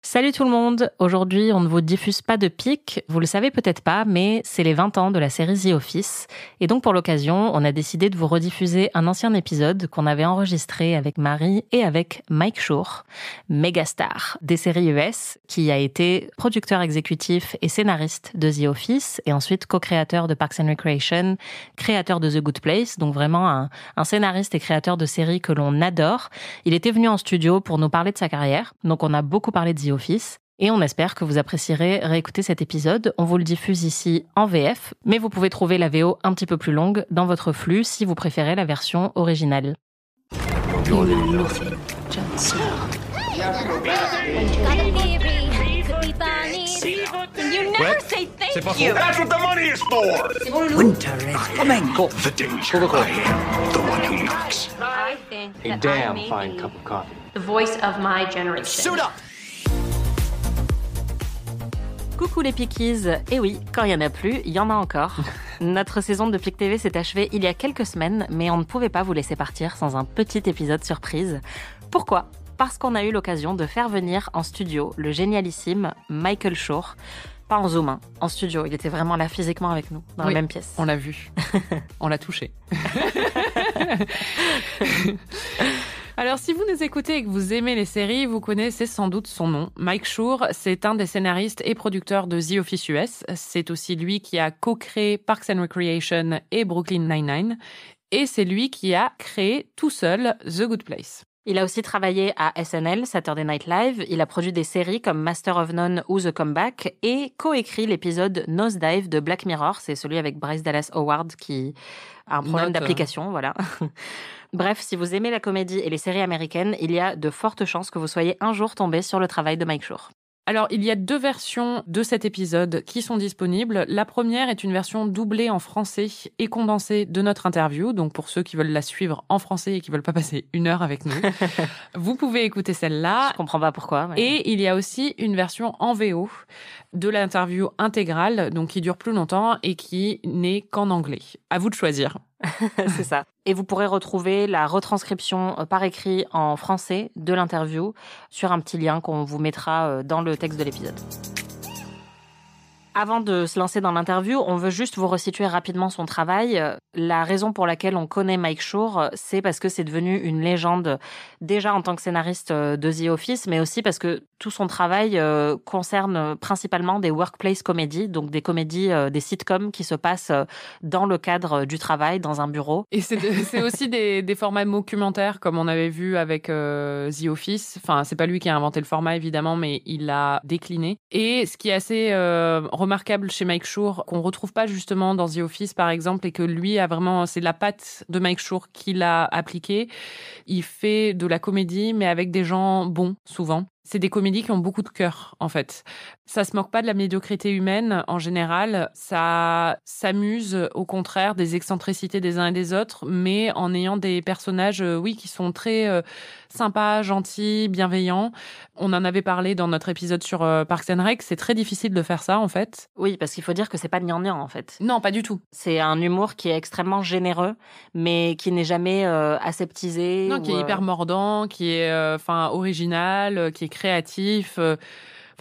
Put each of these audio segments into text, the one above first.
Salut tout le monde, aujourd'hui on ne vous diffuse pas de pic, vous le savez peut-être pas, mais c'est les 20 ans de la série The Office. Et donc pour l'occasion, on a décidé de vous rediffuser un ancien épisode qu'on avait enregistré avec Marie et avec Mike Schur, mégastar des séries US, qui a été producteur exécutif et scénariste de The Office, et ensuite co-créateur de Parks and Recreation, créateur de The Good Place, donc vraiment un scénariste et créateur de séries que l'on adore. Il était venu en studio pour nous parler de sa carrière, donc on a beaucoup parlé de The Office. Et on espère que vous apprécierez réécouter cet épisode. On vous le diffuse ici en VF, mais vous pouvez trouver la VO un petit peu plus longue dans votre flux si vous préférez la version originale. C'est pas faux. That's what the money is for. Winter is coming. The danger. I am the one who knocks. I think A that damn I may fine be cup of coffee. the voice of my generation. Suit up. Coucou les Pickies. Et oui, quand il y en a plus, il y en a encore. Notre saison de Pic TV s'est achevée il y a quelques semaines, mais on ne pouvait pas vous laisser partir sans un petit épisode surprise. Pourquoi ? Parce qu'on a eu l'occasion de faire venir en studio le génialissime Michael Schur. Pas en Zoom, en studio. Il était vraiment là physiquement avec nous, dans la même pièce. On l'a vu. On l'a touché. Alors, si vous nous écoutez et que vous aimez les séries, vous connaissez sans doute son nom. Mike Schur, c'est un des scénaristes et producteurs de The Office US. C'est aussi lui qui a co-créé Parks and Recreation et Brooklyn Nine-Nine. Et c'est lui qui a créé tout seul The Good Place. Il a aussi travaillé à SNL, Saturday Night Live. Il a produit des séries comme Master of None ou The Comeback et coécrit l'épisode Nosedive de Black Mirror. C'est celui avec Bryce Dallas Howard qui a un problème d'application, voilà. Bref, si vous aimez la comédie et les séries américaines, il y a de fortes chances que vous soyez un jour tombé sur le travail de Mike Schur. Alors, il y a 2 versions de cet épisode qui sont disponibles. La première est une version doublée en français et condensée de notre interview. Donc, pour ceux qui veulent la suivre en français et qui veulent pas passer 1 heure avec nous, vous pouvez écouter celle-là. Je comprends pas pourquoi. Mais... Et il y a aussi une version en VO de l'interview intégrale, donc qui dure plus longtemps et qui n'est qu'en anglais. À vous de choisir. C'est ça. Et vous pourrez retrouver la retranscription par écrit en français de l'interview sur un petit lien qu'on vous mettra dans le texte de l'épisode. Avant de se lancer dans l'interview, on veut juste vous resituer rapidement son travail. La raison pour laquelle on connaît Mike Schur, c'est parce que c'est devenu une légende déjà en tant que scénariste de The Office, mais aussi parce que tout son travail concerne principalement des workplace comedies, donc des comédies, des sitcoms qui se passent dans le cadre du travail, dans un bureau. Et c'est aussi des formats documentaires, comme on avait vu avec The Office. Enfin, c'est pas lui qui a inventé le format, évidemment, mais il l'a décliné. Et ce qui est assez remarquable chez Mike Schur, qu'on retrouve pas justement dans The Office, par exemple, et que lui a vraiment, c'est la patte de Mike Schur qu'il a appliquée. Il fait de la comédie, mais avec des gens bons, souvent. C'est des comédies qui ont beaucoup de cœur, en fait. Ça se moque pas de la médiocrité humaine, en général. Ça s'amuse, au contraire, des excentricités des uns et des autres, mais en ayant des personnages, qui sont très sympas, gentils, bienveillants. On en avait parlé dans notre épisode sur Parks and Rec. C'est très difficile de faire ça, en fait. Oui, parce qu'il faut dire que c'est pas gnangnan, en fait. Non, pas du tout. C'est un humour qui est extrêmement généreux, mais qui n'est jamais aseptisé. Non, qui est hyper mordant, qui est original, qui est créatif.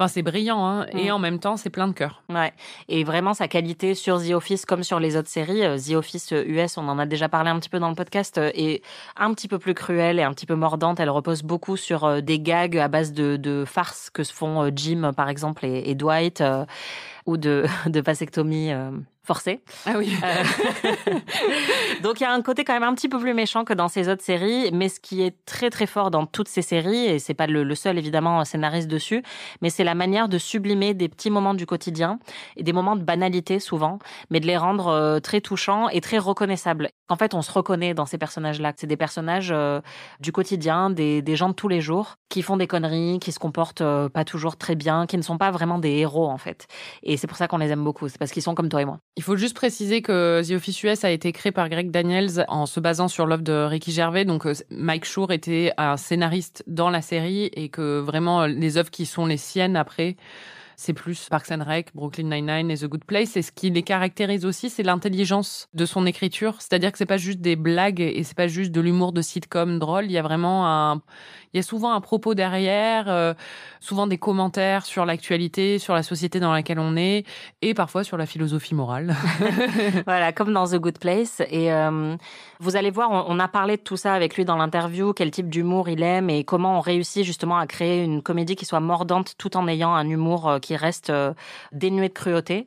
C'est brillant, hein. Et en même temps, c'est plein de cœur. Ouais. Et vraiment, sa qualité sur The Office, comme sur les autres séries, The Office US, on en a déjà parlé un petit peu dans le podcast, est un petit peu plus cruelle et un petit peu mordante. Elle repose beaucoup sur des gags à base de farces que se font Jim, par exemple, et Dwight, ou de vasectomie forcée. Ah oui. Donc il y a un côté quand même un petit peu plus méchant que dans ces autres séries, mais ce qui est très très fort dans toutes ces séries, et c'est pas le seul évidemment scénariste dessus, mais c'est la manière de sublimer des petits moments du quotidien et des moments de banalité souvent, mais de les rendre très touchants et très reconnaissables. En fait, on se reconnaît dans ces personnages-là. C'est des personnages du quotidien, des gens de tous les jours, qui font des conneries, qui se comportent pas toujours très bien, qui ne sont pas vraiment des héros en fait. Et c'est pour ça qu'on les aime beaucoup, c'est parce qu'ils sont comme toi et moi. Il faut juste préciser que The Office US a été créé par Greg Daniels en se basant sur l'œuvre de Ricky Gervais. Donc Mike Schur était un scénariste dans la série et que vraiment les œuvres qui sont les siennes après, C'est plus Parks and Rec, Brooklyn Nine-Nine et The Good Place. Et ce qui les caractérise aussi, c'est l'intelligence de son écriture. C'est-à-dire que c'est pas juste des blagues et c'est pas juste de l'humour de sitcom drôle. Il y a souvent un propos derrière, souvent des commentaires sur l'actualité, sur la société dans laquelle on est et parfois sur la philosophie morale. Voilà, comme dans The Good Place. Et vous allez voir, on a parlé de tout ça avec lui dans l'interview, quel type d'humour il aime et comment on réussit justement à créer une comédie qui soit mordante tout en ayant un humour qui reste dénué de cruauté.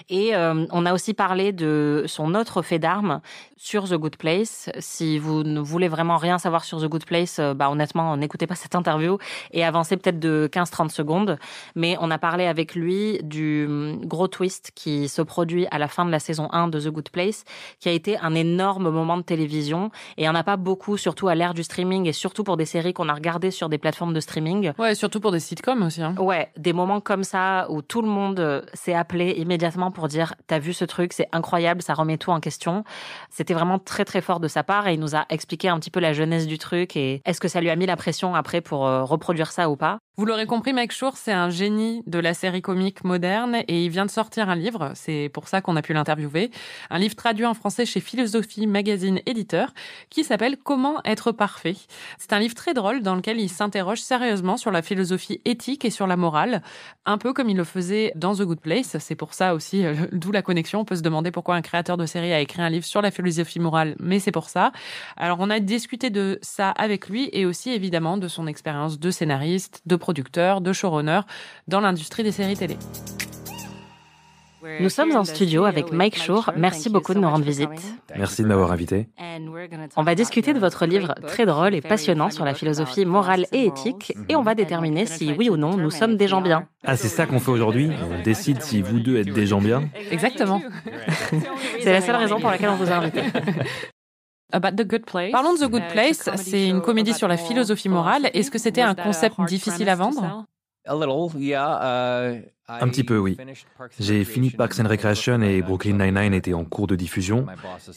Et on a aussi parlé de son autre fait d'armes sur The Good Place. Si vous ne voulez vraiment rien savoir sur The Good Place, honnêtement, n'écoutez pas cette interview et avancez peut-être de 15-30 secondes. Mais on a parlé avec lui du gros twist qui se produit à la fin de la saison 1 de The Good Place, qui a été un énorme moment de télévision. Et il n'y en a pas beaucoup, surtout à l'ère du streaming et surtout pour des séries qu'on a regardées sur des plateformes de streaming. Ouais, surtout pour des sitcoms aussi. Ouais, des moments comme ça où tout le monde s'est appelé immédiatement pour dire « T'as vu ce truc, c'est incroyable, ça remet tout en question ». C'était vraiment très très fort de sa part et il nous a expliqué un petit peu la jeunesse du truc et est-ce que ça lui a mis la pression après pour reproduire ça ou pas. Vous l'aurez compris, Mike Schur, c'est un génie de la série comique moderne et il vient de sortir un livre, c'est pour ça qu'on a pu l'interviewer, un livre traduit en français chez Philosophie Magazine Éditeur qui s'appelle « Comment être parfait ». C'est un livre très drôle dans lequel il s'interroge sérieusement sur la philosophie éthique et sur la morale, un peu comme il le faisait dans The Good Place. C'est pour ça aussi, d'où la connexion. On peut se demander pourquoi un créateur de série a écrit un livre sur la philosophie morale, mais c'est pour ça. Alors on a discuté de ça avec lui et aussi évidemment de son expérience de scénariste, de producteur, de showrunner dans l'industrie des séries télé. Nous sommes en studio avec Mike Schur. Merci beaucoup de nous rendre visite. Merci de m'avoir invité. On va discuter de votre livre très drôle et passionnant sur la philosophie morale et éthique et on va déterminer si oui ou non nous sommes des gens bien. Ah, c'est ça qu'on fait aujourd'hui? On décide si vous deux êtes des gens bien? Exactement. C'est la seule raison pour laquelle on vous a invité. Parlons de The Good Place. C'est une comédie sur la philosophie morale. Est-ce que c'était un concept difficile à vendre? Un petit peu, oui. J'ai fini Parks and Recreation et Brooklyn Nine-Nine étaient en cours de diffusion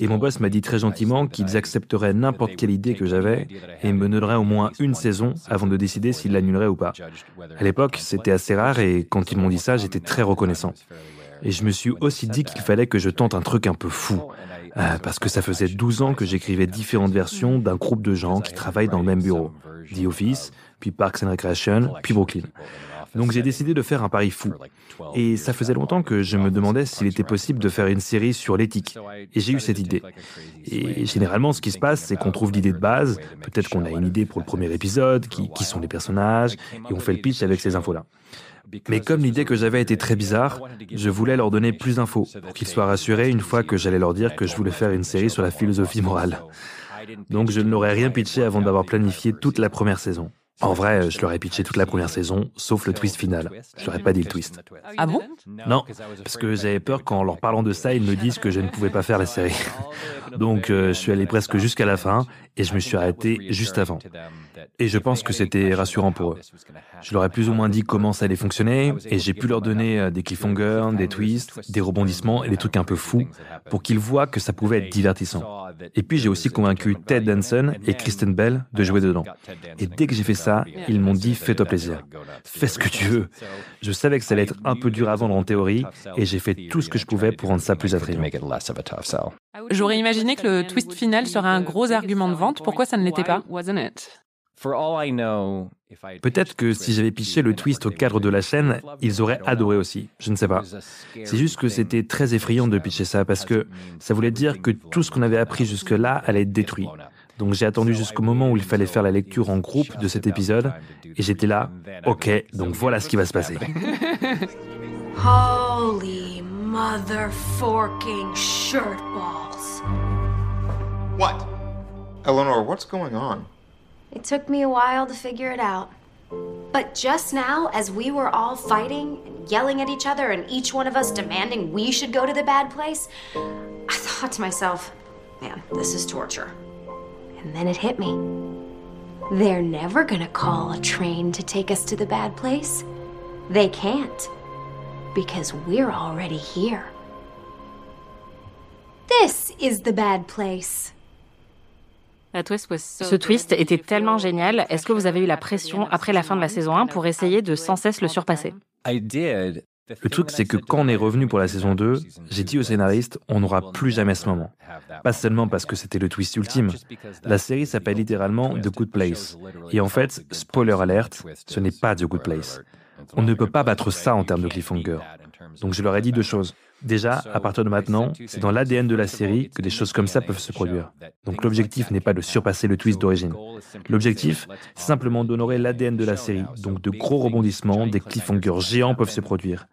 et mon boss m'a dit très gentiment qu'ils accepteraient n'importe quelle idée que j'avais et me donneraient au moins une saison avant de décider s'ils l'annuleraient ou pas. À l'époque, c'était assez rare et quand ils m'ont dit ça, j'étais très reconnaissant. Et je me suis aussi dit qu'il fallait que je tente un truc un peu fou. Parce que ça faisait 12 ans que j'écrivais différentes versions d'un groupe de gens qui travaillent dans le même bureau. The Office, puis Parks and Recreation, puis Brooklyn. Donc j'ai décidé de faire un pari fou. Et ça faisait longtemps que je me demandais s'il était possible de faire une série sur l'éthique. Et j'ai eu cette idée. Et généralement, ce qui se passe, c'est qu'on trouve l'idée de base. Peut-être qu'on a une idée pour le premier épisode, qui sont les personnages, et on fait le pitch avec ces infos-là. Mais comme l'idée que j'avais était très bizarre, je voulais leur donner plus d'infos pour qu'ils soient rassurés une fois que j'allais leur dire que je voulais faire une série sur la philosophie morale. Donc je ne leur ai rien pitché avant d'avoir planifié toute la première saison. En vrai, je leur ai pitché toute la première saison, sauf le twist final. Je leur ai pas dit le twist. Ah bon? Non, parce que j'avais peur qu'en leur parlant de ça, ils me disent que je ne pouvais pas faire la série. Donc je suis allé presque jusqu'à la fin et je me suis arrêté juste avant. Et je pense que c'était rassurant pour eux. Je leur ai plus ou moins dit comment ça allait fonctionner et j'ai pu leur donner des cliffhangers, des twists, des rebondissements et des trucs un peu fous pour qu'ils voient que ça pouvait être divertissant. Et puis j'ai aussi convaincu Ted Danson et Kristen Bell de jouer dedans. Et dès que j'ai fait ça, ils m'ont dit « fais-toi plaisir, fais ce que tu veux ». Je savais que ça allait être un peu dur à vendre en théorie et j'ai fait tout ce que je pouvais pour rendre ça plus attrayant. J'aurais imaginé que le twist final serait un gros argument de vente. Pourquoi ça ne l'était pas? Peut-être que si j'avais pitché le twist au cadre de la chaîne, ils auraient adoré aussi. Je ne sais pas. C'est juste que c'était très effrayant de pitcher ça parce que ça voulait dire que tout ce qu'on avait appris jusque-là allait être détruit. Donc j'ai attendu jusqu'au moment où il fallait faire la lecture en groupe de cet épisode et j'étais là, ok, donc voilà ce qui va se passer. Holy motherforking shirtballs. What? Eleanor, what's going on? It took me a while to figure it out. But just now, as we were all fighting and yelling at each other and each one of us demanding we should go to the bad place, I thought to myself, man, this is torture. And then it hit me. They're never gonna call a train to take us to the bad place. They can't. Because we're already here. This is the bad place. Ce twist était tellement génial. Est-ce que vous avez eu la pression après la fin de la saison 1 pour essayer de sans cesse le surpasser? Le truc, c'est que quand on est revenu pour la saison 2, j'ai dit au scénariste, on n'aura plus jamais ce moment. Pas seulement parce que c'était le twist ultime. La série s'appelle littéralement The Good Place. Et en fait, spoiler alert, ce n'est pas The Good Place. On ne peut pas battre ça en termes de cliffhanger. Donc je leur ai dit 2 choses. Déjà, à partir de maintenant, c'est dans l'ADN de la série que des choses comme ça peuvent se produire. Donc l'objectif n'est pas de surpasser le twist d'origine. L'objectif, c'est simplement d'honorer l'ADN de la série. Donc de gros rebondissements, des cliffhangers géants peuvent se produire.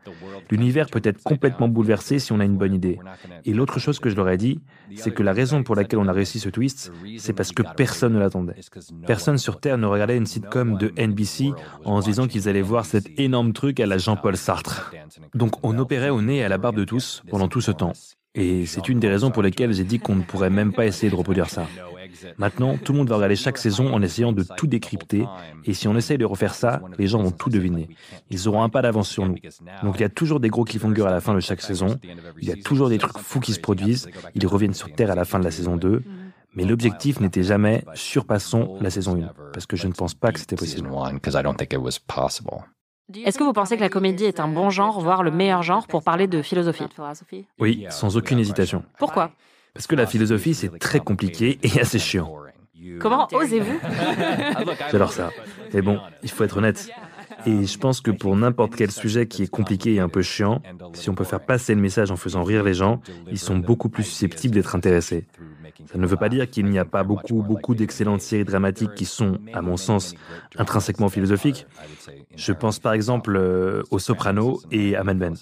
L'univers peut être complètement bouleversé si on a une bonne idée. Et l'autre chose que je leur ai dit, c'est que la raison pour laquelle on a réussi ce twist, c'est parce que personne ne l'attendait. Personne sur Terre ne regardait une sitcom de NBC en se disant qu'ils allaient voir cet énorme truc à la Jean-Paul Sartre. Donc on opérait au nez et à la barbe de tous pendant tout ce temps. Et c'est une des raisons pour lesquelles j'ai dit qu'on ne pourrait même pas essayer de reproduire ça. Maintenant, tout le monde va regarder chaque saison en essayant de tout décrypter, et si on essaye de refaire ça, les gens vont tout deviner. Ils auront un pas d'avance sur nous. Donc il y a toujours des gros cliffhangers à la fin de chaque saison, il y a toujours des trucs fous qui se produisent, ils reviennent sur Terre à la fin de la saison 2, mais l'objectif n'était jamais « surpassons la saison 1 », parce que je ne pense pas que c'était possible. Est-ce que vous pensez que la comédie est un bon genre, voire le meilleur genre pour parler de philosophie? Oui, sans aucune hésitation. Pourquoi? Parce que la philosophie, c'est très compliqué et assez chiant. Comment osez-vous? J'adore ça. Mais bon, il faut être honnête. Et je pense que pour n'importe quel sujet qui est compliqué et un peu chiant, si on peut faire passer le message en faisant rire les gens, ils sont beaucoup plus susceptibles d'être intéressés. Ça ne veut pas dire qu'il n'y a pas beaucoup d'excellentes séries dramatiques qui sont, à mon sens, intrinsèquement philosophiques. Je pense par exemple aux Sopranos et à Mad Men.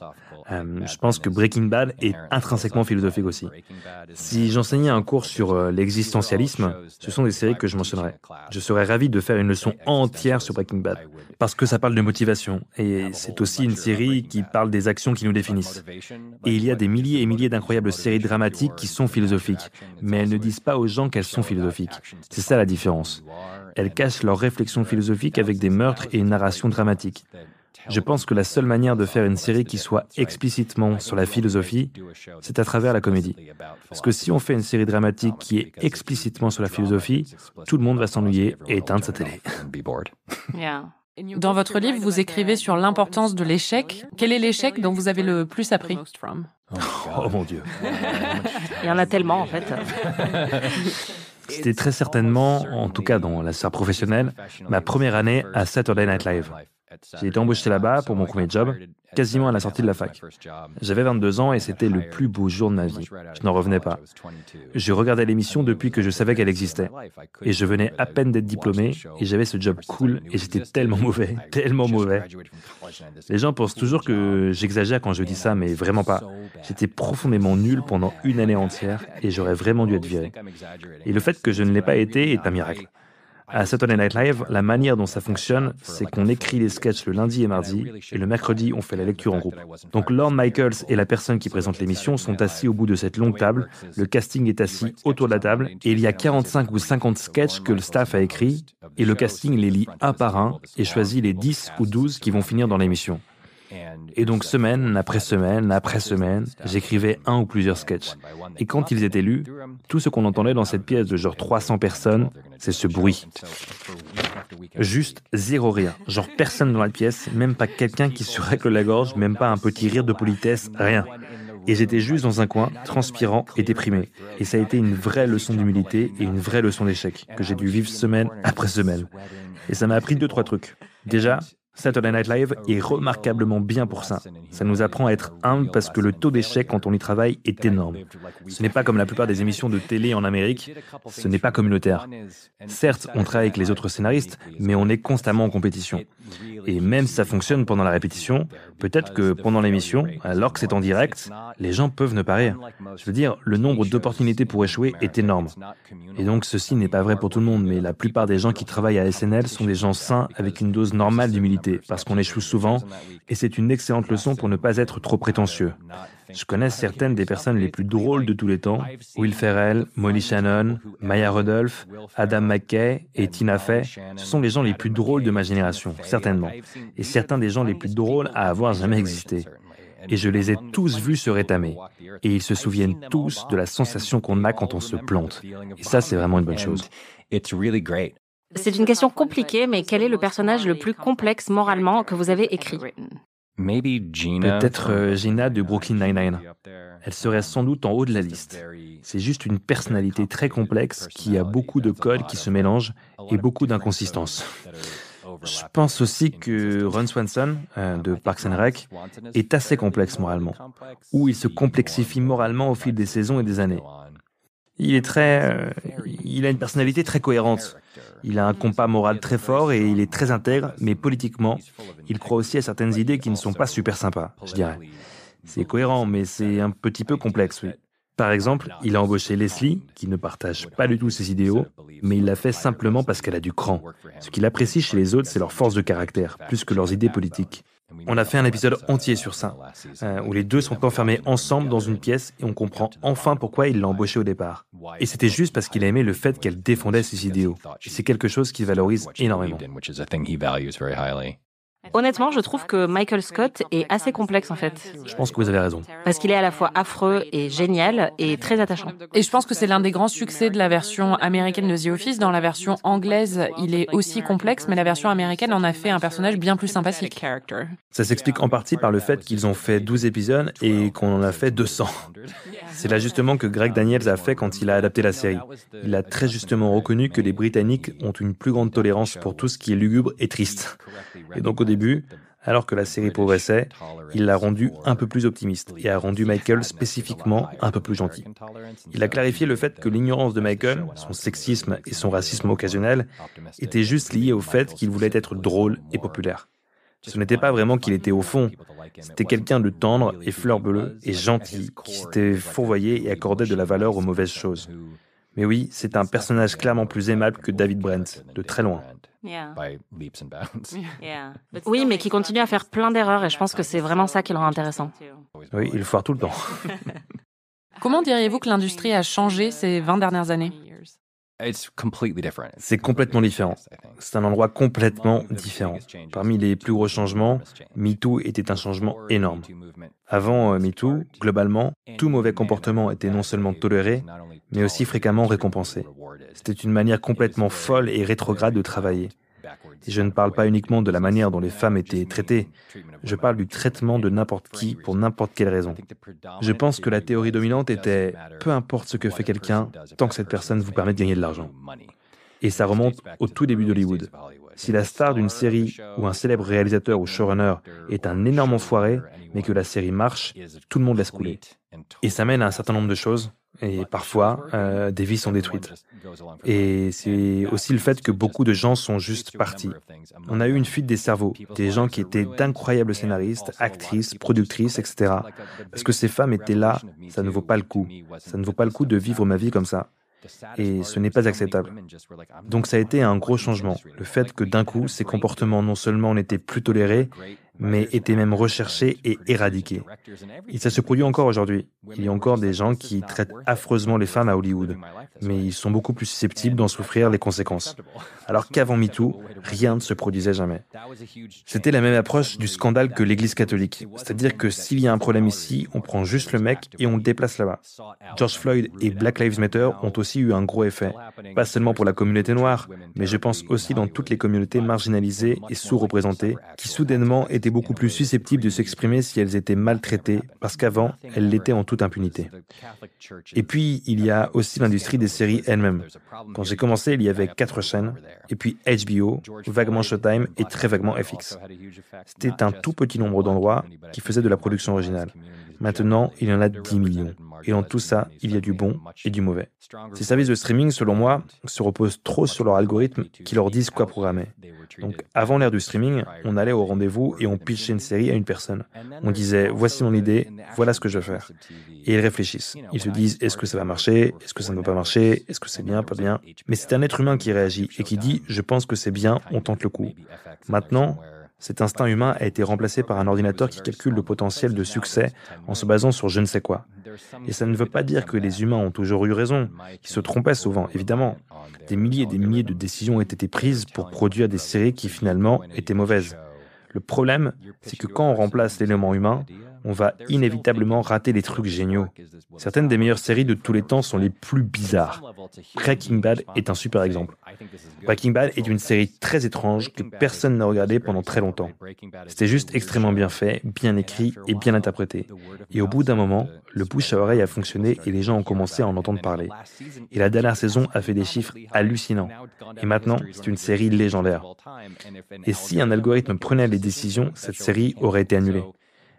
Je pense que Breaking Bad est intrinsèquement philosophique aussi. Si j'enseignais un cours sur l'existentialisme, ce sont des séries que je mentionnerais. Je serais ravi de faire une leçon entière sur Breaking Bad, parce que ça parle de motivation, et c'est aussi une série qui parle des actions qui nous définissent. Et il y a des milliers et milliers d'incroyables séries dramatiques qui sont philosophiques, mais elles ne disent pas aux gens qu'elles sont philosophiques. C'est ça la différence. Elles cachent leurs réflexions philosophiques avec des meurtres et une narration dramatique. Je pense que la seule manière de faire une série qui soit explicitement sur la philosophie, c'est à travers la comédie. Parce que si on fait une série dramatique qui est explicitement sur la philosophie, tout le monde va s'ennuyer et éteindre sa télé. Dans votre livre, vous écrivez sur l'importance de l'échec. Quel est l'échec dont vous avez le plus appris? Oh mon Dieu. Il y en a tellement, en fait. C'était très certainement, en tout cas dans la sphère professionnelle, ma première année à Saturday Night Live. J'ai été embauché là-bas pour mon premier job, quasiment à la sortie de la fac. J'avais 22 ans et c'était le plus beau jour de ma vie. Je n'en revenais pas. Je regardais l'émission depuis que je savais qu'elle existait. Et je venais à peine d'être diplômé et j'avais ce job cool et j'étais tellement mauvais, tellement mauvais. Les gens pensent toujours que j'exagère quand je dis ça, mais vraiment pas. J'étais profondément nul pendant une année entière et j'aurais vraiment dû être viré. Et le fait que je ne l'ai pas été est un miracle. À Saturday Night Live, la manière dont ça fonctionne, c'est qu'on écrit les sketchs le lundi et mardi, et le mercredi, on fait la lecture en groupe. Donc Lorne Michaels et la personne qui présente l'émission sont assis au bout de cette longue table, le casting est assis autour de la table, et il y a 45 ou 50 sketchs que le staff a écrits, et le casting les lit un par un, et choisit les 10 ou 12 qui vont finir dans l'émission. Et donc semaine après semaine après semaine, j'écrivais un ou plusieurs sketchs. Et quand ils étaient lus, tout ce qu'on entendait dans cette pièce de genre 300 personnes, c'est ce bruit. Juste zéro rire. Genre personne dans la pièce, même pas quelqu'un qui se règle la gorge, même pas un petit rire de politesse, rien. Et j'étais juste dans un coin, transpirant et déprimé. Et ça a été une vraie leçon d'humilité et une vraie leçon d'échec, que j'ai dû vivre semaine après semaine. Et ça m'a appris 2-3 trucs. Déjà, Saturday Night Live est remarquablement bien pour ça. Ça nous apprend à être humble parce que le taux d'échec quand on y travaille est énorme. Ce n'est pas comme la plupart des émissions de télé en Amérique, ce n'est pas communautaire. Certes, on travaille avec les autres scénaristes, mais on est constamment en compétition. Et même si ça fonctionne pendant la répétition, peut-être que pendant l'émission, alors que c'est en direct, les gens peuvent ne pas rire. Je veux dire, le nombre d'opportunités pour échouer est énorme. Et donc ceci n'est pas vrai pour tout le monde, mais la plupart des gens qui travaillent à SNL sont des gens sains avec une dose normale d'humilité, parce qu'on échoue souvent, et c'est une excellente leçon pour ne pas être trop prétentieux. Je connais certaines des personnes les plus drôles de tous les temps, Will Ferrell, Molly Shannon, Maya Rudolph, Adam McKay et Tina Fey. Ce sont les gens les plus drôles de ma génération, certainement, et certains des gens les plus drôles à avoir jamais existé. Et je les ai tous vus se rétamer. Et ils se souviennent tous de la sensation qu'on a quand on se plante. Et ça, c'est vraiment une bonne chose. C'est une question compliquée, mais quel est le personnage le plus complexe moralement que vous avez écrit? Peut-être Gina de Brooklyn Nine-Nine. Elle serait sans doute en haut de la liste. C'est juste une personnalité très complexe qui a beaucoup de codes qui se mélangent et beaucoup d'inconsistances. Je pense aussi que Ron Swanson, de Parks and Rec, est assez complexe moralement, où il se complexifie moralement au fil des saisons et des années. Il a une personnalité très cohérente. Il a un compas moral très fort et il est très intègre, mais politiquement, il croit aussi à certaines idées qui ne sont pas super sympas, je dirais. C'est cohérent, mais c'est un petit peu complexe, oui. Par exemple, il a embauché Leslie, qui ne partage pas du tout ses idéaux, mais il l'a fait simplement parce qu'elle a du cran. Ce qu'il apprécie chez les autres, c'est leur force de caractère, plus que leurs idées politiques. On a fait un épisode entier sur ça, où les deux sont enfermés ensemble dans une pièce et on comprend enfin pourquoi il l'a embauchée au départ. Et c'était juste parce qu'il aimait le fait qu'elle défendait ses idéaux. Et c'est quelque chose qu'il valorise énormément. Honnêtement, je trouve que Michael Scott est assez complexe en fait. Je pense que vous avez raison. Parce qu'il est à la fois affreux et génial et très attachant. Et je pense que c'est l'un des grands succès de la version américaine de The Office. Dans la version anglaise, il est aussi complexe, mais la version américaine en a fait un personnage bien plus sympathique. Ça s'explique en partie par le fait qu'ils ont fait 12 épisodes et qu'on en a fait 200. C'est l'ajustement que Greg Daniels a fait quand il a adapté la série. Il a très justement reconnu que les Britanniques ont une plus grande tolérance pour tout ce qui est lugubre et triste. Et donc au début, alors que la série progressait, il l'a rendu un peu plus optimiste et a rendu Michael spécifiquement un peu plus gentil. Il a clarifié le fait que l'ignorance de Michael, son sexisme et son racisme occasionnel étaient juste liés au fait qu'il voulait être drôle et populaire. Ce n'était pas vraiment qu'il était au fond, c'était quelqu'un de tendre et fleur bleue et gentil qui s'était fourvoyé et accordait de la valeur aux mauvaises choses. Mais oui, c'est un personnage clairement plus aimable que David Brent, de très loin. Oui, mais qui continue à faire plein d'erreurs et je pense que c'est vraiment ça qui le rend intéressant. Oui, il foire tout le temps. Comment diriez-vous que l'industrie a changé ces 20 dernières années ? C'est complètement différent. C'est un endroit complètement différent. Parmi les plus gros changements, MeToo était un changement énorme. Avant MeToo, globalement, tout mauvais comportement était non seulement toléré, mais aussi fréquemment récompensé. C'était une manière complètement folle et rétrograde de travailler. Et je ne parle pas uniquement de la manière dont les femmes étaient traitées, je parle du traitement de n'importe qui pour n'importe quelle raison. Je pense que la théorie dominante était « peu importe ce que fait quelqu'un, tant que cette personne vous permet de gagner de l'argent ». Et ça remonte au tout début d'Hollywood. Si la star d'une série ou un célèbre réalisateur ou showrunner est un énorme enfoiré, mais que la série marche, tout le monde laisse couler. Et ça mène à un certain nombre de choses, et parfois, des vies sont détruites. Et c'est aussi le fait que beaucoup de gens sont juste partis. On a eu une fuite des cerveaux, des gens qui étaient d'incroyables scénaristes, actrices, productrices, etc. Parce que ces femmes étaient là, ça ne vaut pas le coup. Ça ne vaut pas le coup de vivre ma vie comme ça. Et ce n'est pas acceptable. Donc ça a été un gros changement. Le fait que d'un coup, ces comportements non seulement n'étaient plus tolérés, mais étaient même recherchés et éradiqués. Et ça se produit encore aujourd'hui. Il y a encore des gens qui traitent affreusement les femmes à Hollywood, mais ils sont beaucoup plus susceptibles d'en souffrir les conséquences. Alors qu'avant MeToo, rien ne se produisait jamais. C'était la même approche du scandale que l'Église catholique. C'est-à-dire que s'il y a un problème ici, on prend juste le mec et on le déplace là-bas. George Floyd et Black Lives Matter ont aussi eu un gros effet. Pas seulement pour la communauté noire, mais je pense aussi dans toutes les communautés marginalisées et sous-représentées, qui soudainement étaient beaucoup plus susceptibles de s'exprimer si elles étaient maltraitées, parce qu'avant, elles l'étaient en toute impunité. Et puis, il y a aussi l'industrie des séries elles-mêmes. Quand j'ai commencé, il y avait 4 chaînes, et puis HBO, vaguement Showtime et très vaguement FX. C'était un tout petit nombre d'endroits qui faisaient de la production originale. Maintenant, il y en a 10 millions. Et dans tout ça, il y a du bon et du mauvais. Ces services de streaming, selon moi, se reposent trop sur leurs algorithmes qui leur disent quoi programmer. Donc, avant l'ère du streaming, on allait au rendez-vous et on pitchait une série à une personne. On disait, voici mon idée, voilà ce que je veux faire. Et ils réfléchissent. Ils se disent, est-ce que ça va marcher? Est-ce que ça ne va pas marcher? Est-ce que c'est bien, pas bien? Mais c'est un être humain qui réagit et qui dit, je pense que c'est bien, on tente le coup. Maintenant, cet instinct humain a été remplacé par un ordinateur qui calcule le potentiel de succès en se basant sur je ne sais quoi. Et ça ne veut pas dire que les humains ont toujours eu raison. Ils se trompaient souvent, évidemment. Des milliers et des milliers de décisions ont été prises pour produire des séries qui finalement étaient mauvaises. Le problème, c'est que quand on remplace l'élément humain, on va inévitablement rater des trucs géniaux. Certaines des meilleures séries de tous les temps sont les plus bizarres. Breaking Bad est un super exemple. Breaking Bad est une série très étrange que personne n'a regardée pendant très longtemps. C'était juste extrêmement bien fait, bien écrit et bien interprété. Et au bout d'un moment, le bouche à oreille a fonctionné et les gens ont commencé à en entendre parler. Et la dernière saison a fait des chiffres hallucinants. Et maintenant, c'est une série légendaire. Et si un algorithme prenait les décisions, cette série aurait été annulée.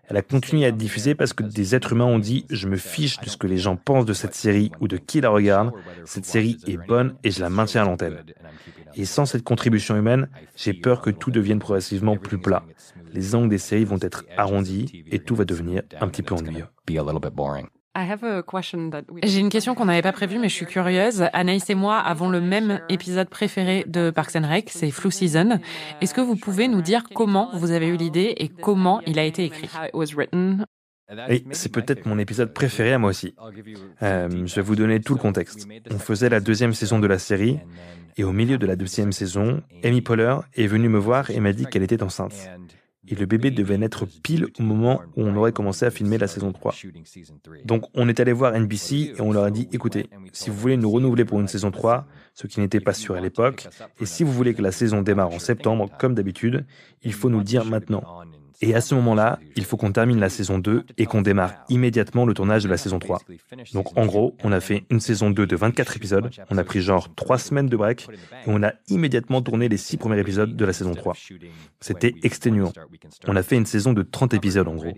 Elle a continué à être diffusée parce que des êtres humains ont dit « Je me fiche de ce que les gens pensent de cette série ou de qui la regarde. Cette série est bonne et je la maintiens à l'antenne. » Et sans cette contribution humaine, j'ai peur que tout devienne progressivement plus plat. Les angles des séries vont être arrondis et tout va devenir un petit peu ennuyeux. J'ai une question qu'on n'avait pas prévue, mais je suis curieuse. Anaïs et moi avons le même épisode préféré de Parks and Rec, c'est Flu Season. Est-ce que vous pouvez nous dire comment vous avez eu l'idée et comment il a été écrit? Et c'est peut-être mon épisode préféré à moi aussi. Je vais vous donner tout le contexte. On faisait la 2e saison de la série, et au milieu de la 2e saison, Amy Poehler est venue me voir et m'a dit qu'elle était enceinte. Et le bébé devait naître pile au moment où on aurait commencé à filmer la saison 3. Donc on est allé voir NBC et on leur a dit « Écoutez, si vous voulez nous renouveler pour une saison 3, ce qui n'était pas sûr à l'époque, et si vous voulez que la saison démarre en septembre, comme d'habitude, il faut nous le dire maintenant. » Et à ce moment-là, il faut qu'on termine la saison 2 et qu'on démarre immédiatement le tournage de la saison 3. Donc en gros, on a fait une saison 2 de 24 épisodes, on a pris genre 3 semaines de break et on a immédiatement tourné les 6 premiers épisodes de la saison 3. C'était exténuant. On a fait une saison de 30 épisodes en gros.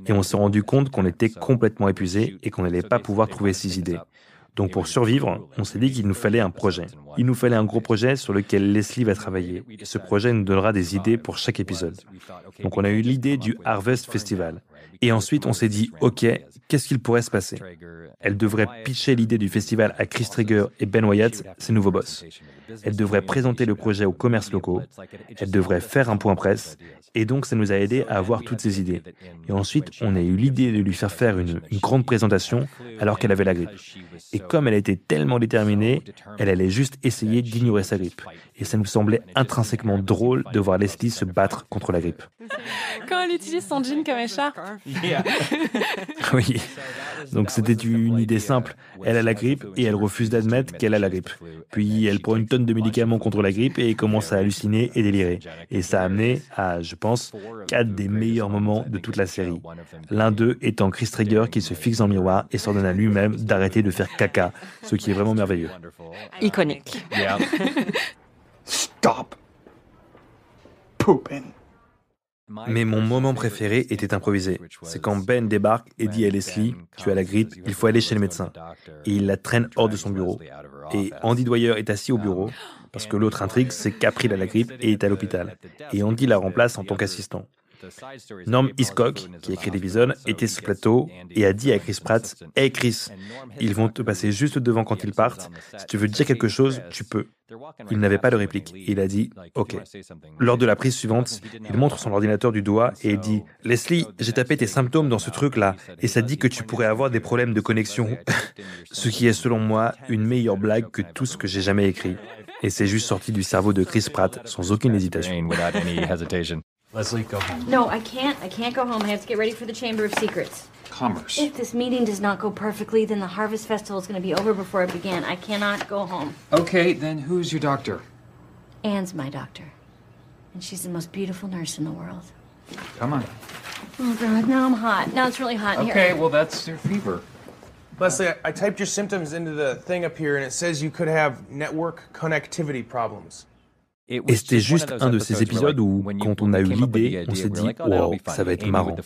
Et on s'est rendu compte qu'on était complètement épuisé et qu'on n'allait pas pouvoir trouver 6 idées. Donc pour survivre, on s'est dit qu'il nous fallait un projet. Il nous fallait un gros projet sur lequel Leslie va travailler. Et ce projet nous donnera des idées pour chaque épisode. Donc on a eu l'idée du Harvest Festival. Et ensuite on s'est dit, ok, qu'est-ce qu'il pourrait se passer? Elle devrait pitcher l'idée du festival à Chris Traeger et Ben Wyatt, ses nouveaux boss. Elle devrait présenter le projet aux commerces locaux. Elle devrait faire un point presse. Et donc, ça nous a aidé à avoir toutes ces idées. Et ensuite, on a eu l'idée de lui faire une grande présentation alors qu'elle avait la grippe. Et comme elle était tellement déterminée, elle allait juste essayer d'ignorer sa grippe. Et ça nous semblait intrinsèquement drôle de voir Leslie se battre contre la grippe. Quand elle utilise son jean comme écharpe. Oui. Donc c'était une idée simple. Elle a la grippe et elle refuse d'admettre qu'elle a la grippe. Puis elle prend une tonne de médicaments contre la grippe et commence à halluciner et délirer. Et ça a amené à, je pense, 4 des meilleurs moments de toute la série. L'un d'eux étant Chris Traeger qui se fixe dans le miroir et s'ordonne à lui-même d'arrêter de faire caca, ce qui est vraiment merveilleux. Iconique. Stop pooping. Mais mon moment préféré était improvisé. C'est quand Ben débarque et dit à Leslie « Tu as la grippe, il faut aller chez le médecin ». Et il la traîne hors de son bureau. Et Andy Dwyer est assis au bureau, parce que l'autre intrigue, c'est qu'April a la grippe et est à l'hôpital. Et Andy la remplace en tant qu'assistant. Norm Hiscock, qui a écrit l'épisode, était sur ce plateau et a dit à Chris Pratt « Hey Chris, ils vont te passer juste devant quand ils partent. Si tu veux dire quelque chose, tu peux. » Il n'avait pas de réplique. Et il a dit « Ok ». Lors de la prise suivante, il montre son ordinateur du doigt et il dit « Leslie, j'ai tapé tes symptômes dans ce truc-là et ça dit que tu pourrais avoir des problèmes de connexion. » Ce qui est selon moi une meilleure blague que tout ce que j'ai jamais écrit. Et c'est juste sorti du cerveau de Chris Pratt sans aucune hésitation. Leslie, go home. No, I can't. I can't go home. I have to get ready for the Chamber of Secrets. Commerce. If this meeting does not go perfectly, then the Harvest Festival is going to be over before it began. I cannot go home. Okay, then who's your doctor? Anne's my doctor. And she's the most beautiful nurse in the world. Come on. Oh, God, now I'm hot. Now it's really hot in Okay, here. well, that's your fever. Leslie, I typed your symptoms into the thing up here, and it says you could have network connectivity problems. Et c'était juste un de ces épisodes où, quand on a eu l'idée, on s'est dit « Wow, ça va être marrant.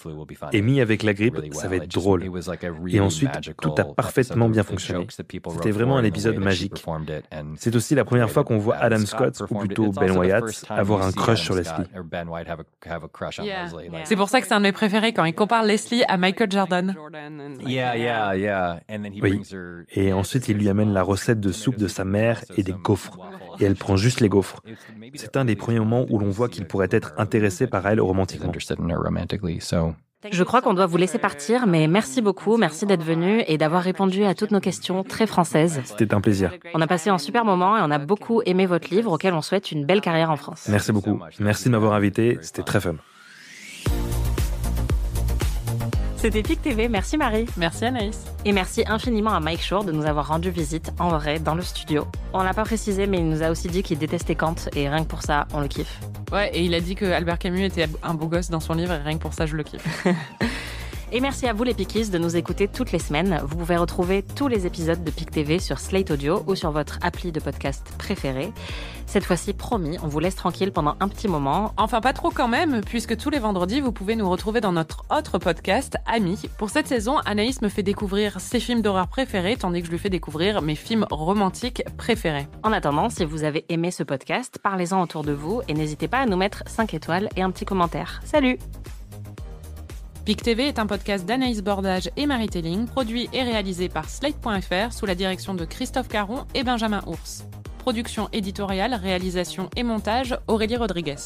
Amy avec la grippe, ça va être drôle. » Et ensuite, tout a parfaitement bien fonctionné. C'était vraiment un épisode magique. C'est aussi la première fois qu'on voit Adam Scott, ou plutôt Ben Wyatt, avoir un crush sur Leslie. C'est pour ça que c'est un de mes préférés quand il compare Leslie à Michael Jordan. Oui. Et ensuite, il lui amène la recette de soupe de sa mère et des gaufres. Et elle prend juste les gaufres. C'est un des premiers moments où l'on voit qu'il pourrait être intéressé par elle romantiquement. Je crois qu'on doit vous laisser partir, mais merci beaucoup, merci d'être venu et d'avoir répondu à toutes nos questions très françaises. C'était un plaisir. On a passé un super moment et on a beaucoup aimé votre livre auquel on souhaite une belle carrière en France. Merci beaucoup. Merci de m'avoir invité, c'était très fun. C'était PIC TV, merci Marie. Merci Anaïs. Et merci infiniment à Mike Schur de nous avoir rendu visite en vrai dans le studio. On l'a pas précisé, mais il nous a aussi dit qu'il détestait Kant et rien que pour ça, on le kiffe. Ouais, et il a dit que Albert Camus était un beau gosse dans son livre et rien que pour ça, je le kiffe. Et merci à vous les Piquistes de nous écouter toutes les semaines. Vous pouvez retrouver tous les épisodes de PIC TV sur Slate Audio ou sur votre appli de podcast préféré. Cette fois-ci, promis, on vous laisse tranquille pendant un petit moment. Enfin, pas trop quand même, puisque tous les vendredis, vous pouvez nous retrouver dans notre autre podcast, Amis. Pour cette saison, Anaïs me fait découvrir ses films d'horreur préférés, tandis que je lui fais découvrir mes films romantiques préférés. En attendant, si vous avez aimé ce podcast, parlez-en autour de vous et n'hésitez pas à nous mettre 5 étoiles et un petit commentaire. Salut! PIC TV est un podcast d'Anaïs Bordage et Marie Telling, produit et réalisé par Slate.fr sous la direction de Christophe Caron et Benjamin Ours. Production éditoriale, réalisation et montage, Aurélie Rodriguez.